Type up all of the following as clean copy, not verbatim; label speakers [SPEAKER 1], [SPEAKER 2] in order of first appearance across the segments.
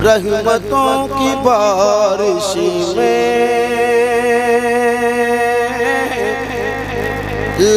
[SPEAKER 1] रहमतों की बारिश में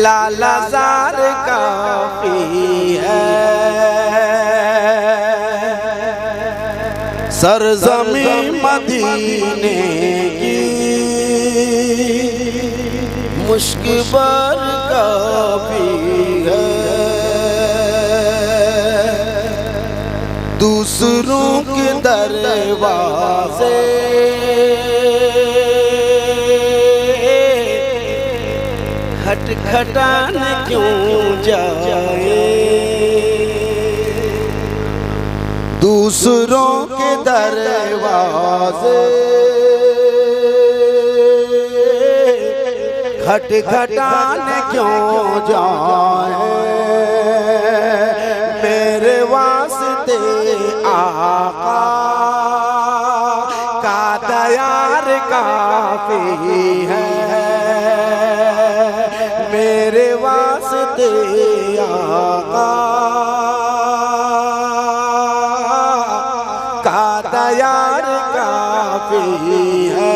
[SPEAKER 1] लालाजार काफी है। सरज़मी मदीने की मुश्किल पर काफी है। दूसरों के दरवाज़े खटखटाने क्यों जाए। दूसरों के दरवाज़े खटखटाने क्यों जाए। मेरे वास्ते आका का दयार काफी है। मेरे वास्ते आका का दयार काफी है।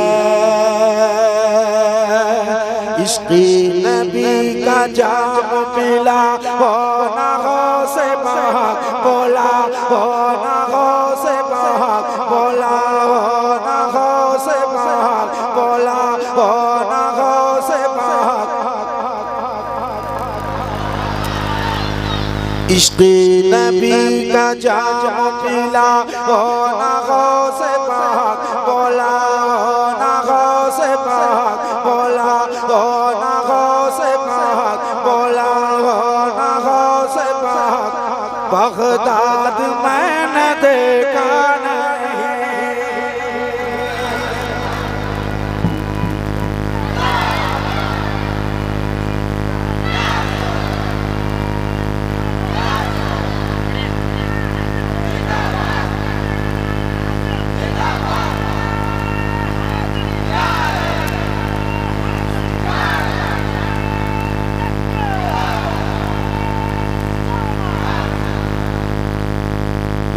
[SPEAKER 1] इश्क़े नबी का जाम पिला हो ना हो से बहक बोला हो ना हो से बहक बोला हो ना हो से बहक बोला हो ना हो से बहक। इश्क़े नबी का जाम पिला हो ना हो से बहक बोला हो ना हो से बहक बोला हो ना हो से बहक बोला हो ना हो से बहक। बगदाद मैंने देखा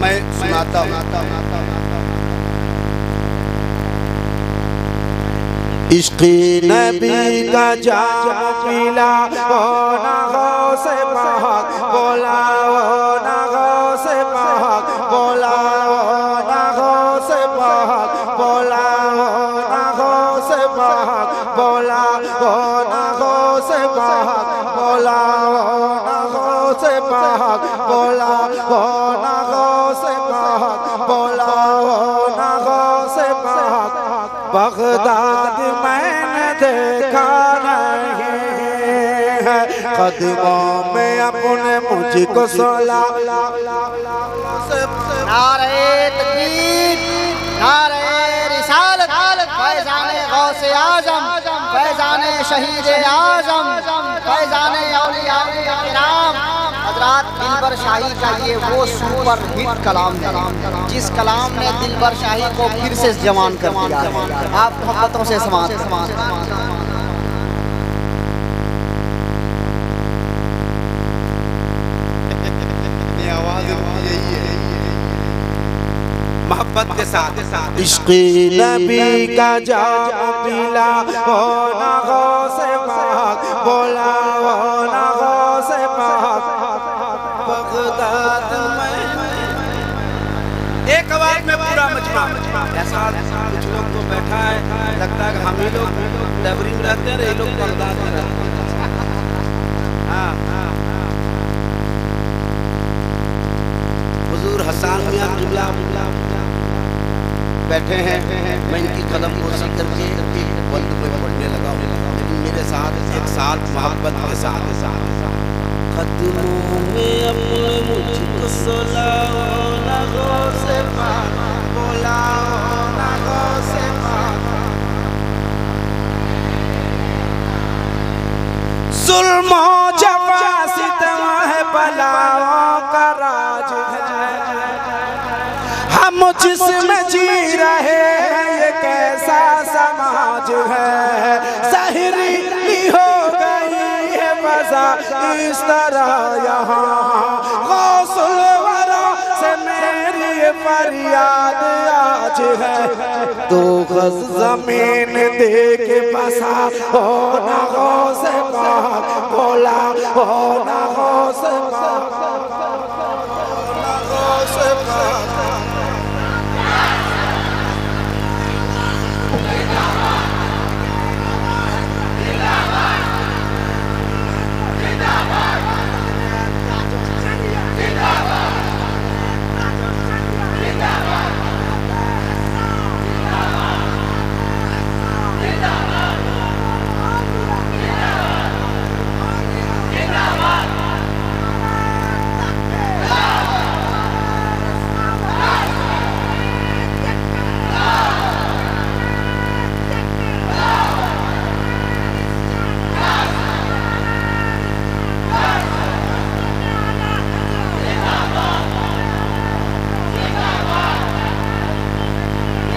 [SPEAKER 1] मैं सुनाता हूँ। इश्क़े नबी का जाम पिला हो ना हो से बहक बोला हो ना हो से बहक बोला हो ना हो से बहक बोला हो ना हो से बहक बोला हो ना हो से बहक बोला हो ना हो से बहक बोला हो ना हो से बहक बोला हो ना हो से बहक। बगदाद मैंने देखा नहीं है। कदमों में अपने मुझको सोला।
[SPEAKER 2] नारे तकबीर नारे रिसालत फैज़ाने गौसे आज़म फैज़ाने शहीद आज़म फैज़ाने औलिया किराम। हज़रात दिलबर शाही का ये वो सुपर हिट कलाम है जिस कलाम ने दिलबर शाही को फिर से जवान कर दिया है। आप मोहब्बतों से समाज
[SPEAKER 1] मोहब्बत के साथ। इश्क़े नबी का जाम पिला हो ना हो से बहक बोला हो ना हो से बहक। बगदाद में एक आवाज में पूरा मजमा। ऐसा कुछ लोग तो बैठा है लगता है हम ही लोग डबरी में रहते हैं, ये लोग बगदाद में रहते हैं। हाँ हुजूर हसन मियां किबला बैठे हैं। मैं इनकी कलम कोशी करके बंद में पढ़ने लगा हूँ, लेकिन मेरे साथ एक साथ मोहब्बत के साथ कदमों में अपने मुझको सुलाओ ना गो से बोलाओ ना गो से जुल्म जफा सितम है बलाओं का राज है। हम जिसमें जी रहे हैं ये कैसा समाज है। ज़ाहिरी हो गई है मज़ा इस तरह यहाँ। गौसुल वरा से मेरी फरियाद आज है। 2 गज जमीन दे के बसा हो ना गौसे पाक, बोला हो ना गौसे पाक, ना गौसे पाक।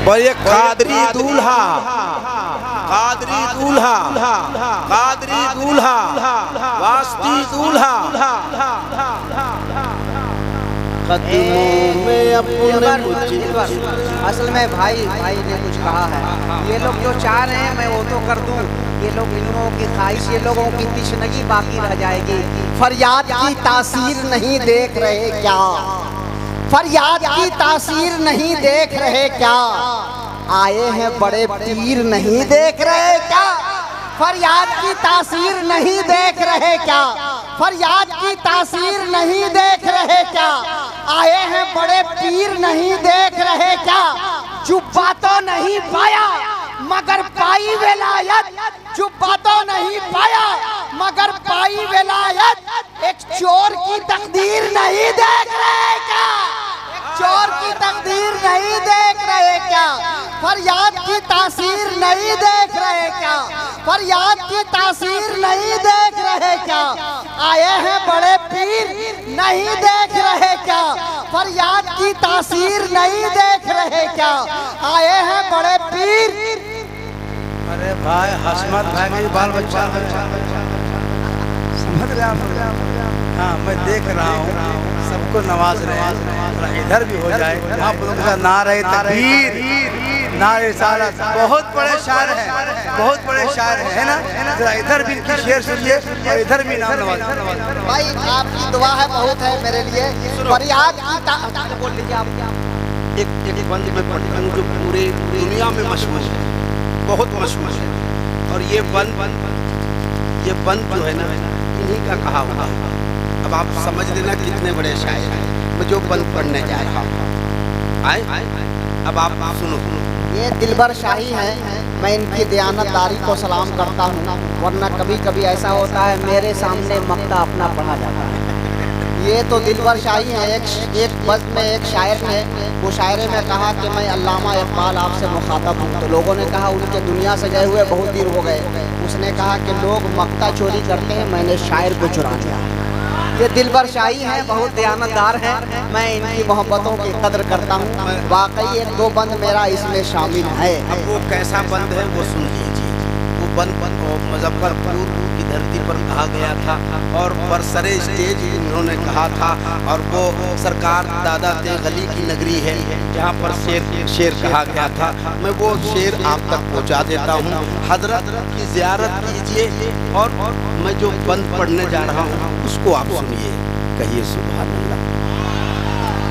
[SPEAKER 1] और ये कादरी दूल्हा, कादरी दूल्हा, कादरी दूल्हा, वास्ती दूल्हा, कदमों में अपने
[SPEAKER 2] असल में भाई ने कुछ कहा है, ये लोग जो चाह रहे हैं मैं वो तो कर दूं, ये लोग इन लोगों की ख्वाहिश, ये लोगों की तिश्नगी बाकी रह जाएगी। फरियाद की तासीर नहीं देख रहे क्या, फरियाद की तासीर नहीं देख रहे क्या, आए हैं बड़े पीर नहीं देख रहे क्या, फरियाद की तासीर नहीं देख रहे क्या, फरियाद की तासीर नहीं देख रहे क्या, आए हैं बड़े पीर नहीं देख रहे क्या। जुब्बा तो नहीं पाया मगर पाई विलायत, जुब्बा तो नहीं पाया मगर पाई विलायत, एक चोर की तकदीर नहीं देख रहे क्या, चोर की तकदीर नहीं देख रहे क्या, फरियाद की तासीर नहीं देख रहे क्या, फरियाद की तासीर नहीं देख रहे क्या, आए हैं बड़े पीर नहीं देख रहे क्या, फरियाद की तासीर नहीं देख रहे क्या, आए हैं बड़े पीर।
[SPEAKER 1] अरे भाई हसमत भाई मेरी बाल बच्चा समझ रहे आप? हाँ मैं देख रहा हूँ सबको नवाज रहे हैं, इधर भी हो जाए वहाँ पर नारे तकबीर, नारे रिसालत, बहुत बड़े शायर हैं, बहुत बड़े शायर हैं, है ना? जरा इधर भी इनकी शेर सुनिए और इधर भी नाम नवाज।
[SPEAKER 2] भाई आपकी दुआ है बहुत है मेरे लिए, फरियाद की बोल लीजिए आप।
[SPEAKER 1] एक बंद में पढ़ता हूँ जो पूरे दुनिया में मशहूर है, बहुत मशहूर है, और ये बंद जो है ना इन्हीं का कहा हुआ है। अब आप समझ लेना कितने बड़े शायर हैं। मैं जो बंद पढ़ने जा रहा हूँ, आए अब आप सुनो।
[SPEAKER 2] ये दिलबर शाही है, मैं इनकी दयानतदारी को सलाम करता हूँ, वरना कभी कभी ऐसा होता है मेरे सामने मक्ता अपना पढ़ा जाता है। ये तो दिलबर शाही है। एक बज़्म में एक शायर ने वो शायरे में कहा कि मैं अल्लामा इक़बाल आपसे मुखातब हूँ, तो लोगों ने कहा उनके दुनिया से गए हुए बहुत देर हो गए। उसने कहा कि लोग मक्ता चोरी करते हैं, मैंने शायर को चुरा लिया। ये दिलबर शाही हैं, बहुत दयानतदार हैं, मैं इनकी मोहब्बतों की कदर करता हूँ। वाकई 1-2 बंद मेरा इसमें शामिल है।
[SPEAKER 1] अब वो कैसा बंद है वो सुन लीजिए। वो बंद मुजफ्फरपुर की धरती पर कहा गया था और बरसरे स्टेज इन्होंने कहा था, और वो सरकार दादा ते गली की नगरी है जहाँ पर शेर कहा गया था। मैं वो शेर आप तक पहुँचा देता हूँ। हजरत की ज़ियारत कीजिए, और मैं जो बंद पढ़ने जा रहा हूँ उसको आप सुनिए, कहिए सुभान अल्लाह।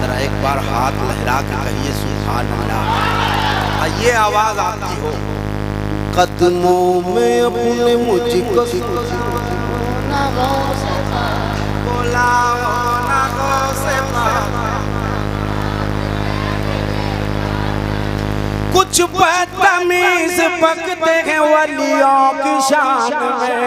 [SPEAKER 1] जरा एक बार हाथ लहरा के कहिए सुभान अल्लाह, ये आवाज़ आती हो। कदमों में अपने मुझको बोला ना गौसे पाक, कुछ बदतमीज बकते हैं वलियों की शान में,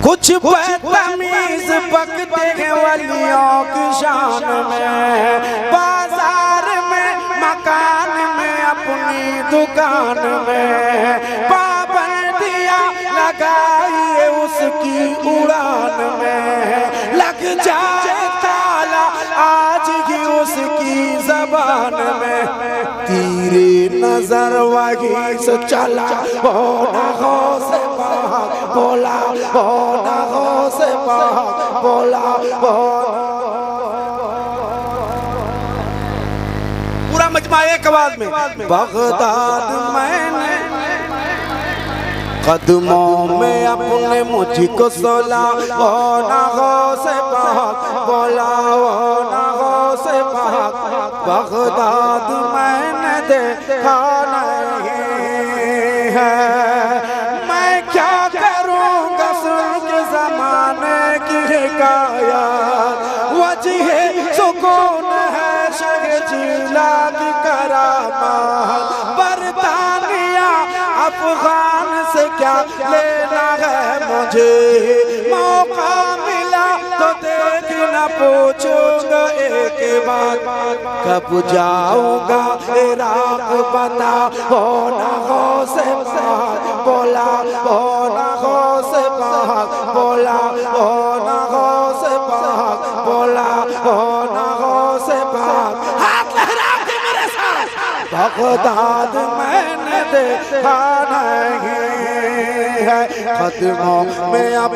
[SPEAKER 1] कुछ बदतमीज बकते हैं वलियों की शान में, बाजार में मकान में अपनी दुकान में पाबंदियां लगाइए उसकी उड़ान में, लग जाए ताला आज ही उसकी जबान में, तीरे नजर वही से चला हो ना हो से पाक, बोला हो ना हो से पाक, बोला हो। मजमा एक आवाज में, बगदाद मैंने कदमों में अपने मुझको सोला, ओ ना गौसे पाक बोला, ओ ना गौसे पाक। बगदाद मैंने देखा नहीं है, मैं क्या करूँगा सुन के ज़माने की हिकायत। वजह सुकून है शह जिला की करामात, बरतानिया अफगान से क्या लेना है मुझे। मौका मिला तो देख न पूछूंगा एक बात, कब जाऊंगा इराक बता, हो ना गौसे पाक बोला, हो ना गौसे पाक बोला, हो ना गौसे पाक बोला, हो ना गौसे पाक। हाथ लहरा के मेरे साथ, बगदाद मैंने देखा नहीं है, कदमों में अब